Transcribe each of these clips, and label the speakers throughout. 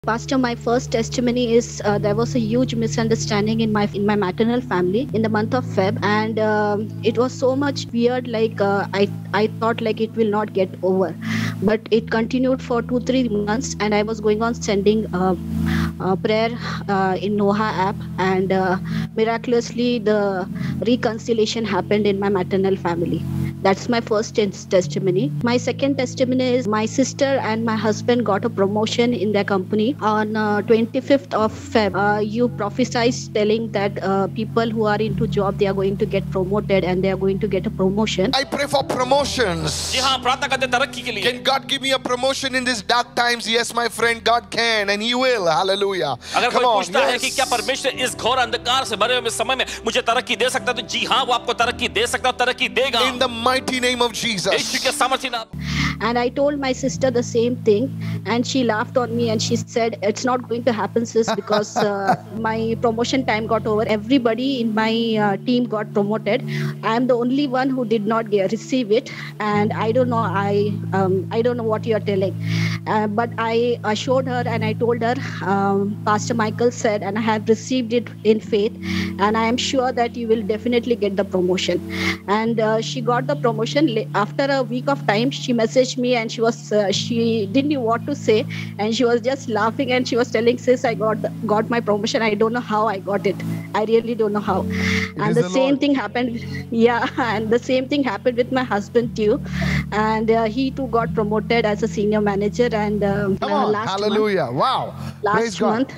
Speaker 1: Pastor, my first testimony is there was a huge misunderstanding in my maternal family in the month of Feb, and it was so much weird. Like I thought like it will not get over, but it continued for 2-3 months, and I was going on sending prayer in Noha app, and miraculously the reconciliation happened in my maternal family. That's my first testimony. My second testimony is my sister and my husband got a promotion in their company on 25th of Feb. You prophesied telling that people who are into job, they are going to get promoted and they are going to get a promotion.
Speaker 2: I pray for promotions.
Speaker 3: जी हाँ, प्रार्थना करते तरक्की के लिए।
Speaker 2: Can God give me a promotion in these dark times? Yes, my friend, God can and He will. Hallelujah.
Speaker 3: अगर
Speaker 2: Come
Speaker 3: कोई
Speaker 2: on.
Speaker 3: पूछता है कि
Speaker 2: Yes.
Speaker 3: क्या परमेश्वर इस घोर अंधकार से भरे हुए समय में मुझे तरक्की दे सकता है, तो जी हाँ, वो आपको तरक्की दे सकता है, तरक्की देगा।
Speaker 2: In the mighty name of Jesus.
Speaker 3: यीशु के सामर्थ्य नाम।
Speaker 1: And I told my sister the same thing, and she laughed on me and she said, "It's not going to happen, sis, because my promotion time got over. Everybody in my team got promoted. I am the only one who did not receive it, and I don't know. I don't know what you are telling." But I assured her and I told her, Pastor Michael said, and I have received it in faith, and I am sure that you will definitely get the promotion. And she got the promotion. After a week of time, she messaged me and she didn't know what to say, and she was just laughing and she was telling, "Sis, I got my promotion. I don't know how I got it. I really don't know how." And the same thing happened. Yeah, and the same thing happened with my husband too, and he too got promoted as a senior manager. And
Speaker 2: Come on.
Speaker 1: last
Speaker 2: Hallelujah. Wow. Praise
Speaker 1: last
Speaker 2: God.
Speaker 1: month,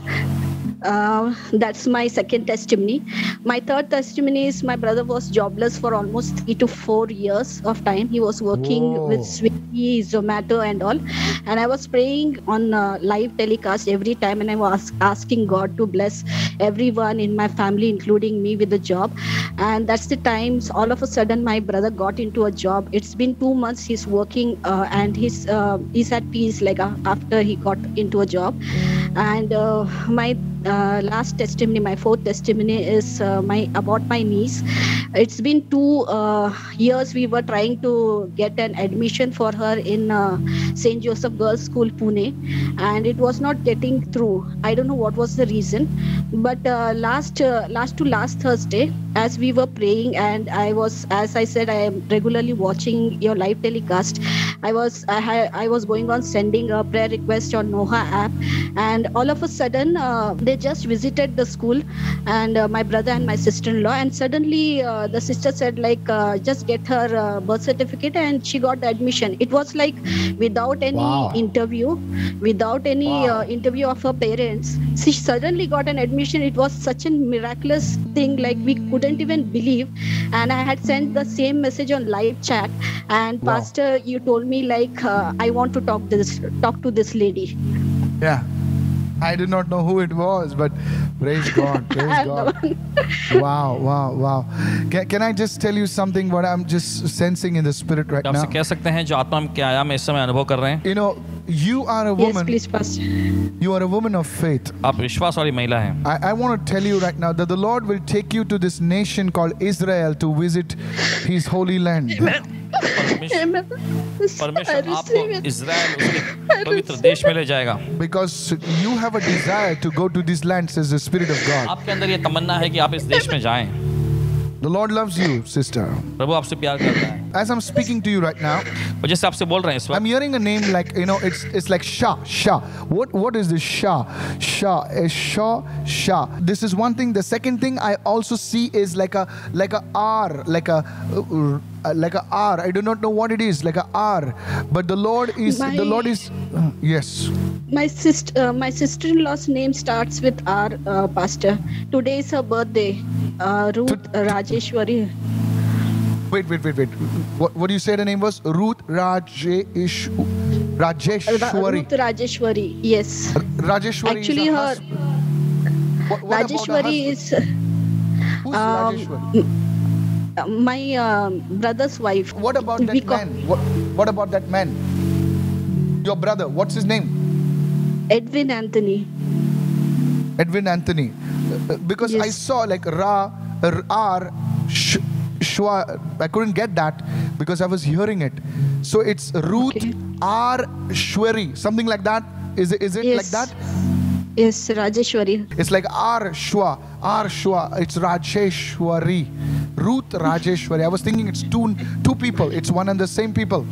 Speaker 1: that's my second testimony. My third testimony is my brother was jobless for almost 3 to 4 years of time. He was working with Swiggy, Zomato and all, and I was praying on live telecast every time, and I was asking God to bless everyone in my family, including me, with a job. And that's the times all of a sudden my brother got into a job. It's been 2 months he's working, and he's at peace, like after he got into a job. And my last testimony, my fourth testimony is about my niece. It's been 2 years we were trying to get an admission for her in St. Joseph Girls School, Pune, and it was not getting through. I don't know what was the reason, but last Thursday, as we were praying, and as I said, I am regularly watching your live telecast. I was going on sending a prayer request on Noha app, and all of a sudden they just visited the school, and my brother and my sister-in-law, and suddenly the sister said, like, just get her birth certificate, and she got the admission. It was like without any interview, without any interview of her parents, she suddenly got an admission. It was such a miraculous thing, like we couldn't even believe. And I had sent the same message on live chat, and Pastor, you told me, like, I want to talk to this lady.
Speaker 4: Yeah. I did not know who it was, but praise God, praise God. Wow. Can I just tell you something what I'm just sensing in the spirit right
Speaker 3: आपसे
Speaker 4: now?
Speaker 3: कह सकते हैं जो आत्मा में क्या आया, मैं इस समय अनुभव कर रहे हैं।
Speaker 4: You know, you are a
Speaker 1: Yes,
Speaker 4: woman.
Speaker 1: please, Pastor.
Speaker 4: You are a woman of faith.
Speaker 3: आप विश्वास वाली महिला हैं।
Speaker 4: I want to tell you right now that the Lord will take you to this nation called Israel to visit His holy land.
Speaker 3: परमेश्वर आपको Israel उसके पवित्र देश में ले जाएगा।
Speaker 4: Because you have a desire to go to these lands, says the Spirit of God.
Speaker 3: आपके अंदर ये तमन्ना है कि आप इस देश में जाएं।
Speaker 4: The Lord loves you, sister.
Speaker 3: प्रभु आपसे प्यार करता है।
Speaker 4: As I'm speaking to you right now,
Speaker 3: और जैसे आपसे बोल रहे हैं इस
Speaker 4: I'm
Speaker 3: वक्त,
Speaker 4: hearing a name like, you know, it's like Shah. What is this Shah? Shah. This is one thing. The second thing I also see is like a R, like a R. I do not know what it is, like a R. But the Lord is yes.
Speaker 1: My sister-in-law's name starts with R, Pastor. Today is her birthday. Ruth Rajeshwari.
Speaker 4: Wait. What do you say the name was? Ruth Rajeshwari.
Speaker 1: Ruth Rajeshwari. Yes.
Speaker 4: Rajeshwari.
Speaker 1: Actually,
Speaker 4: is
Speaker 1: her
Speaker 4: what about her
Speaker 1: Rajeshwari
Speaker 4: husband?
Speaker 1: is
Speaker 4: Who's Rajeshwari?
Speaker 1: my brother's wife.
Speaker 4: What about that man? What about that man? Your brother. What's his name?
Speaker 1: Edwin Anthony.
Speaker 4: Edwin Anthony. Because I
Speaker 1: Yes.
Speaker 4: saw like R, Shwa. I couldn't get that because I was hearing it. So it's Ruth
Speaker 1: Okay.
Speaker 4: R. Shwari, something like that. Is it like
Speaker 1: Yes.
Speaker 4: that?
Speaker 1: Yes, Rajeshwari.
Speaker 4: It's like Shwa. It's Rajeshwari. Ruth Rajeshwari. I was thinking it's two people. It's one and the same people.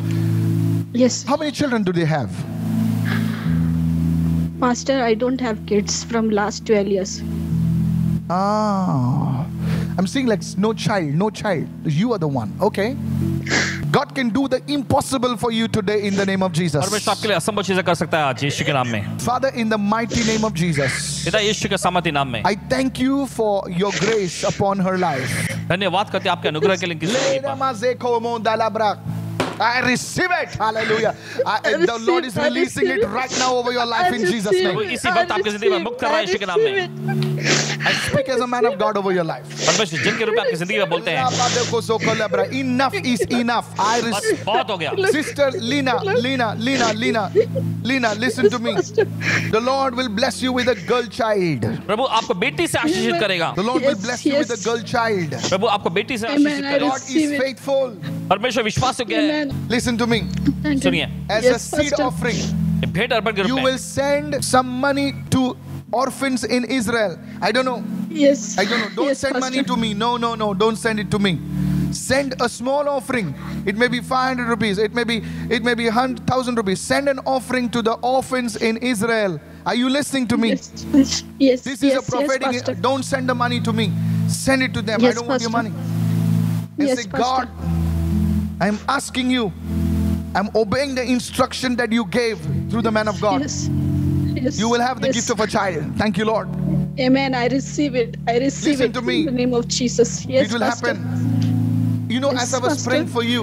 Speaker 1: Yes.
Speaker 4: How many children do they have?
Speaker 1: Pastor, I don't have kids from last 12 years.
Speaker 4: I'm seeing like no child. You are the one. Okay. God can do the impossible for you today in the name of Jesus.
Speaker 3: परमेश्वर आपके लिए असंभव चीजें कर सकता है आज यीशु के नाम में।
Speaker 4: Father, in the mighty name of Jesus,
Speaker 3: पिता यीशु के सामर्थ्य नाम में
Speaker 4: I thank you for your grace upon her life.
Speaker 3: धन्यवाद करते हैं आपके अनुग्रह के लिए इनकी जिंदगी पर।
Speaker 4: I receive it. Hallelujah. The Lord is releasing it right now over your life in Jesus' name.
Speaker 3: इसी वक्त आपकी जिंदगी में मुक्त कर रहा है यीशु के नाम में।
Speaker 4: I speak as a man of God over your life.
Speaker 3: परमेश्वर जिनके रूप में आपकी जिंदगी में बोलते हैं
Speaker 4: Enough is enough.
Speaker 3: बस बहुत हो गया।
Speaker 4: Sister Lina, listen to me. The Lord will bless you with a girl child.
Speaker 3: प्रभु आपको बेटी से आशीषित करेगा।
Speaker 4: The Lord will bless you with a girl child.
Speaker 3: प्रभु आपको बेटी से आशीषित
Speaker 1: Amen.
Speaker 3: करेगा।
Speaker 4: God is faithful.
Speaker 3: परमेश्वर विश्वास योग्य है।
Speaker 4: Listen to me.
Speaker 3: सुनिए,
Speaker 4: As a seed offering,
Speaker 3: भेंट अर्पण के रूप
Speaker 4: you
Speaker 3: में
Speaker 4: will send some money to orphans in Israel. I don't know.
Speaker 1: Yes.
Speaker 4: I don't know. Don't
Speaker 1: Yes,
Speaker 4: send money
Speaker 1: Pastor.
Speaker 4: to me. No. Don't send it to me. Send a small offering. It may be 500 rupees. It may be 1,000 rupees. Send an offering to the orphans in Israel. Are you listening to me?
Speaker 1: Yes.
Speaker 4: This is a prophetic.
Speaker 1: Yes, Pastor.
Speaker 4: Don't send the money to me. Send it to them. I
Speaker 1: Yes,
Speaker 4: don't want your
Speaker 1: Pastor.
Speaker 4: money. And
Speaker 1: Yes,
Speaker 4: say,
Speaker 1: Pastor.
Speaker 4: God, I'm asking you. I'm obeying the instruction that you gave through the man of God.
Speaker 1: Yes.
Speaker 4: You will have the
Speaker 1: Yes.
Speaker 4: gift of a child. Thank you, Lord.
Speaker 1: Amen. I receive it. I receive
Speaker 4: Listen
Speaker 1: it
Speaker 4: to me.
Speaker 1: in the name of Jesus. Yes,
Speaker 4: It will
Speaker 1: Pastor.
Speaker 4: happen. You know,
Speaker 1: Yes,
Speaker 4: as I was
Speaker 1: Pastor.
Speaker 4: praying for you,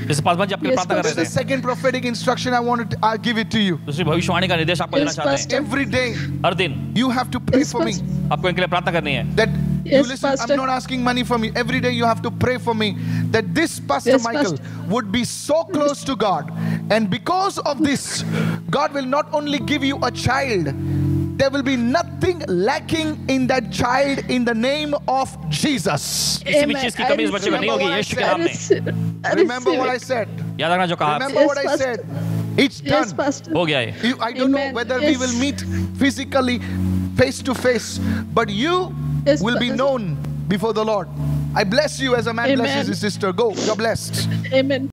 Speaker 3: जैसे पासवान जी आपके लिए
Speaker 1: Yes,
Speaker 3: प्रार्थना कर
Speaker 4: there's
Speaker 3: रहे
Speaker 4: a
Speaker 3: थे।
Speaker 4: second prophetic instruction I wanted to give it to you.
Speaker 3: दूसरी भविष्यवाणी का निर्देश आपको देना
Speaker 1: Yes,
Speaker 3: चाहते
Speaker 1: Pastor.
Speaker 3: हैं।
Speaker 4: Every day,
Speaker 3: हर दिन
Speaker 4: you have to pray
Speaker 1: Yes,
Speaker 4: for me.
Speaker 1: Pastor.
Speaker 3: आपको इनके लिए प्रार्थना करनी है।
Speaker 4: That you
Speaker 1: Yes,
Speaker 4: listen,
Speaker 1: Pastor.
Speaker 4: I'm not asking money from you. Every day you have to pray for me that this Pastor
Speaker 1: Yes,
Speaker 4: Michael
Speaker 1: Pastor.
Speaker 4: would be so close to God. And because of this, God will not only give you a child, there will be nothing lacking in that child in the name of Jesus.
Speaker 3: किसी भी
Speaker 1: Amen.
Speaker 3: चीज की कमी इस बच्चे में नहीं होगी यीशु के नाम में।
Speaker 4: Remember what I said.
Speaker 3: याद रखना जो कहा आपसे।
Speaker 4: Remember
Speaker 1: Yes,
Speaker 4: what I
Speaker 1: Pastor.
Speaker 4: said. It's
Speaker 1: Yes,
Speaker 4: done.
Speaker 1: Pastor.
Speaker 3: हो गया ये।
Speaker 4: I don't know
Speaker 1: Amen.
Speaker 4: whether we
Speaker 1: Yes.
Speaker 4: will meet physically, face to face, but you
Speaker 1: Yes,
Speaker 4: will be
Speaker 1: Pastor.
Speaker 4: known before the Lord. I bless you as a man
Speaker 1: Amen.
Speaker 4: blesses his sister. Go, you're blessed.
Speaker 1: Amen.